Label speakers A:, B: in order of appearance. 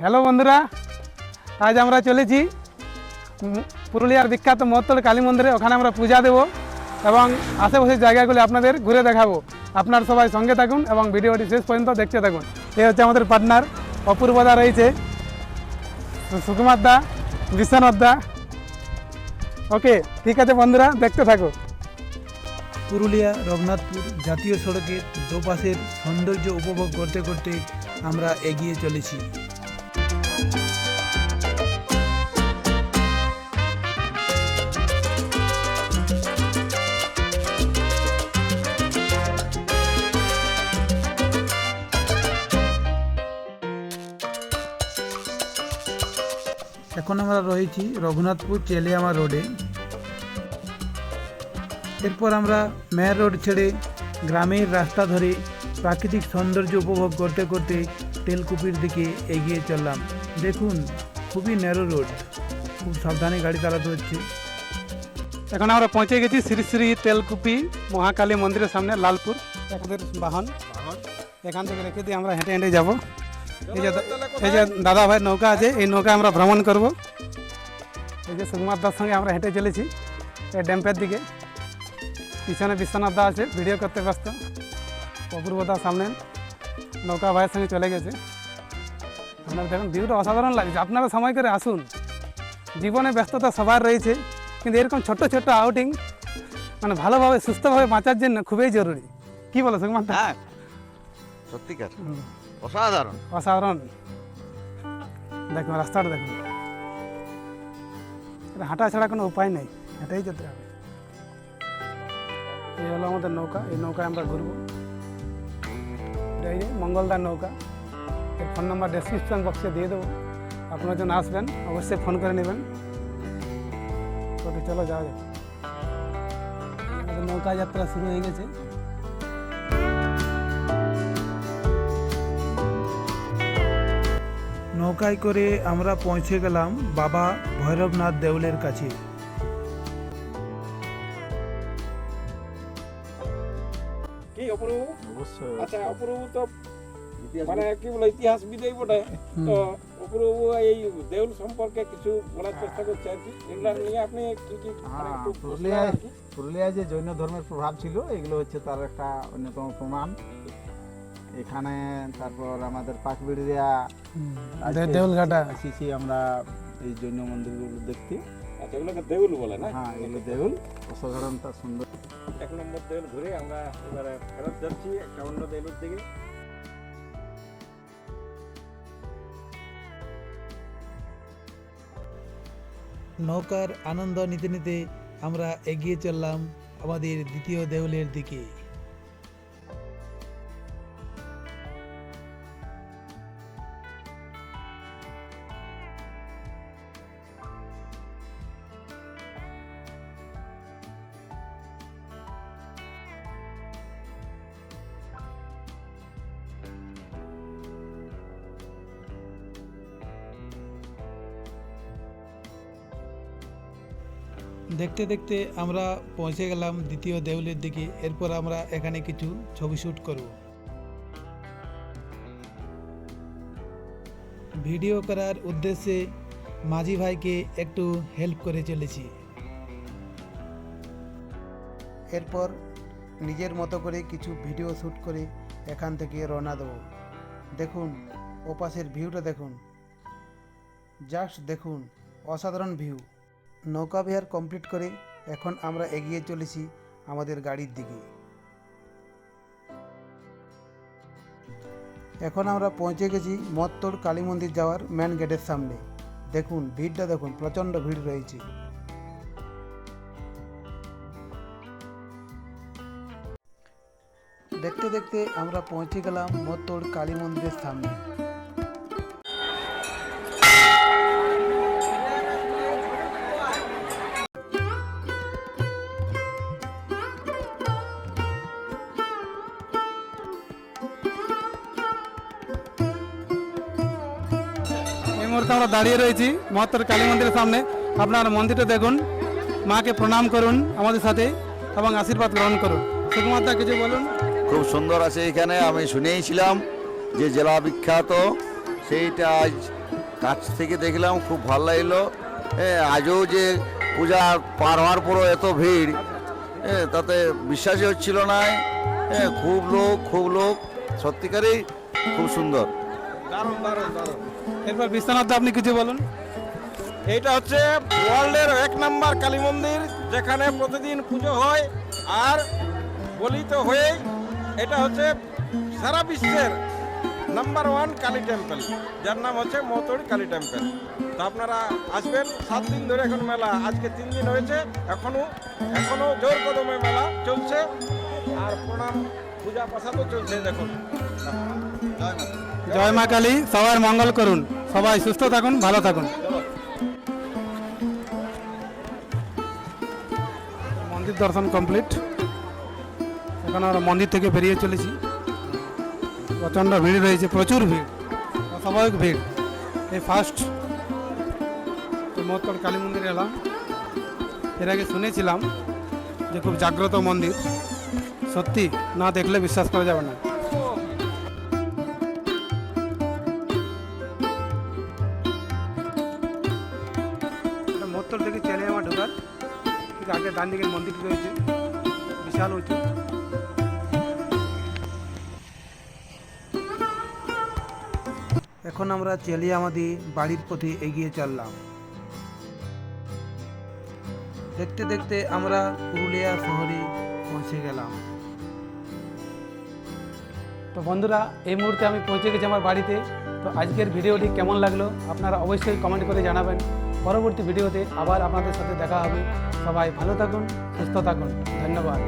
A: Hello বন্ধুরা, আজ আমরা চলেছি পুরুলিয়ার বিখ্যাত মহত্তর কালী মন্দিরে। ওখানে আমরা পূজা দেব এবং আশেপাশের জায়গাগুলি আপনাদের ঘুরে দেখাবো। আপনার সবাই সঙ্গে থাকুন এবং ভিডিওটি শেষ পর্যন্ত দেখতে থাকুন। এই হচ্ছে আমাদের পার্টনার অপূর্বদা, রয়েছে সুকুমার দা, বিশ্বনাথ দা। ওকে, ঠিক আছে বন্ধুরা, দেখতে থাকো।
B: পুরুলিয়া রঘুনাথপুর জাতীয় সড়কের দুপাশের সৌন্দর্য উপভোগ করতে করতে আমরা এগিয়ে চলেছি। এখন আমরা রয়েছি রঘুনাথপুর চেলিয়ামা রোডে। এরপর আমরা মেয়র রোড ছেড়ে গ্রামের রাস্তা ধরে প্রাকৃতিক সৌন্দর্য উপভোগ করতে করতে তেলকুপির দিকে এগিয়ে চললাম। দেখুন, খুবই ন্যারো রোড, খুব সাবধানে গাড়ি চালাতে হচ্ছে।
A: এখন আমরা পৌঁছে গেছি শ্রী শ্রী তেলকুপি মহাকালী মন্দিরের সামনে, লালপুর। আমাদের বাহন এখান থেকে রেখে দিয়ে আমরা হেঁটে হেঁটে যাবো। এই যে দাদা ভাই নৌকা আছে, এই নৌকা আমরা ভ্রমণ করব। এই যে সুকুমার দার সঙ্গে আমরা হেঁটে চলেছি এই ড্যাম্পের দিকে। পিছনে বিশ্বনাথ দা আছে, ভিডিও করতে ব্যস্ত। অপূর্বদার সামনে নৌকা ভাইয়ের সঙ্গে চলে গেছে। আপনারা দেখুন, ভিউটা অসাধারণ লাগছে। আপনারা সময় করে আসুন। জীবনে ব্যস্ততা সবার রয়েছে, কিন্তু এরকম ছোট্ট ছোট্ট আউটিং মানে ভালোভাবে সুস্থভাবে বাঁচার জন্য খুবই জরুরি। কি বলো সুকুমার দা?
C: হ্যাঁ, সত্যিকার অসাধারণ।
A: অসাধারণ। দেখুন রাস্তাটা, দেখুন, এটা হাঁটা ছাড়া কোনো উপায় নেই, হেঁটেই যেতে হবে। এই হলো আমাদের নৌকা, এই নৌকায় আমরা ঘুরবো। এই যে মঙ্গলদার নৌকা, এর ফোন নাম্বার ডেসক্রিপশন বক্সে দিয়ে দেবো। আপনারা যখন আসবেন অবশ্যই ফোন করে নেবেন। ওকে, চলো যাওয়া যাক। আমাদের নৌকা যাত্রা শুরু হয়ে গেছে।
B: নৌকায় করে আমরা পৌঁছে গেলাম বাবা ভৈরবনাথ দেউলের কাছে।
D: কি অপূর্ব? আচ্ছা, অপূর্ব তো মানে কি বলে ইতিহাসবিদই বটে। তো অপূর্ব এই দেউল সম্পর্কে কিছু বলার চেষ্টা করছে আর কি। এগুলা নিয়ে আপনি কি কি মানে একটু
E: পুরুলিয়ায় যে জৈন ধর্মের প্রভাব ছিল, এগুলো হচ্ছে তার একটা অন্যতম প্রমাণ। এখানে তারপর আমাদের পাকবিড়িয়া
A: দেউলঘাটা
E: আসিছি আমরা এই জৈন মন্দিরগুলো দেখতে।
D: আচ্ছা, এগুলোকে দেউল বলে না?
E: হ্যাঁ, এগুলো দেউল, অসাধারণ তার সুন্দর।
D: 1 নম্বর দেউল ঘুরে আমরা এবারে ফেরত যাচ্ছি একটা অন্য দেউলের দিকে।
B: নৌকার আনন্দ নিতে নিতে আমরা এগিয়ে চললাম আমাদের দ্বিতীয় দেউলের দিকে। দেখতে দেখতে আমরা পৌঁছে গেলাম দ্বিতীয় দেউলের দিকে। এরপর আমরা এখানে কিছু ছবি শ্যুট করব। ভিডিও করার উদ্দেশ্যে মাঝি ভাইকে একটু হেল্প করে চলেছি। এরপর নিজের মতো করে কিছু ভিডিও শ্যুট করে এখান থেকে রওনা দেব। দেখুন ওপাশের ভিউটা, দেখুন, জাস্ট দেখুন, অসাধারণ ভিউ। নৌকা বিহার কমপ্লিট করে এখন আমরা এগিয়ে চলেছি আমাদের গাড়ির দিকে। এখন আমরা পৌঁছে গেছি মহত্তর কালী মন্দির যাওয়ার মেন গেটের সামনে। দেখুন ভিড়টা, দেখুন, প্রচণ্ড ভিড় রয়েছে। দেখতে দেখতে আমরা পৌঁছে গেলাম মহত্তর কালী মন্দিরের সামনে।
A: এই মুহূর্তে আমরা দাঁড়িয়ে রয়েছি মহত্তর কালী মন্দিরের সামনে। আপনার মন্দিরটা দেখুন, মাকে প্রণাম করুন আমাদের সাথে এবং আশীর্বাদ গ্রহণ করুন। সুকুমার দা, কিছু বলুন।
C: খুব সুন্দর আছে এখানে। আমি শুনেইছিলাম যে জেলা বিখ্যাত সেইটা আজ কাছ থেকে দেখলাম, খুব ভালো লাগলো। আজও যে পূজা পার হওয়ার পরও এত ভিড়, তাতে বিশ্বাসই হচ্ছিল না। খুব লোক, সত্যিকারই খুব সুন্দর।
D: দারুণ দারুণ দারুণ।
A: এরপর বিশ্বনাথ দা, আপনি কিছু বলুন।
D: এইটা হচ্ছে ওয়ার্ল্ডের 1 নম্বর কালী মন্দির, যেখানে প্রতিদিন পুজো হয়। আর বলি তো হয়েই, এটা হচ্ছে সারা বিশ্বের নাম্বার 1 কালী টেম্পল, যার নাম হচ্ছে মৌতড়ি কালী টেম্পল। তো আপনারা আসবেন, 7 দিন ধরে এখন মেলা, আজকে 3 দিন হয়েছে, এখনো জোর কদমে মেলা চলছে। আর প্রণাম পূজা প্রসাদও চলছে, দেখুন।
A: জয় মা কালী, সবার মঙ্গল করুন, সবাই সুস্থ থাকুন, ভালো থাকুন। মন্দির দর্শন কমপ্লিট। এখন আমরা মন্দির থেকে বেরিয়ে চলেছি। প্রচণ্ড ভিড় রয়েছে, প্রচুর ভিড়, অস্বাভাবিক ভিড়। এই ফার্স্ট মহত্তর কালী মন্দিরে এলাম। এর আগে শুনেছিলাম যে খুব জাগ্রত মন্দির, সত্যি না দেখলে বিশ্বাস করা যাবে না। মহত্তর থেকে চেনে আমার ঢোকার ঠিক আগে ডান দিকে মন্দির রয়েছে, বিশাল উঁচু।
B: এখন আমরা চেলিয়ামাদি বাড়ির পথে এগিয়ে চললাম। দেখতে দেখতে আমরা পুরুলিয়া শহরে পৌঁছে গেলাম।
A: তো বন্ধুরা, এই মুহূর্তে আমি পৌঁছে গেছি আমার বাড়িতে। তো আজকের ভিডিওটি কেমন লাগলো আপনারা অবশ্যই কমেন্ট করে জানাবেন। পরবর্তী ভিডিওতে আবার আপনাদের সাথে দেখা হবে। সবাই ভালো থাকুন, সুস্থ থাকুন, ধন্যবাদ।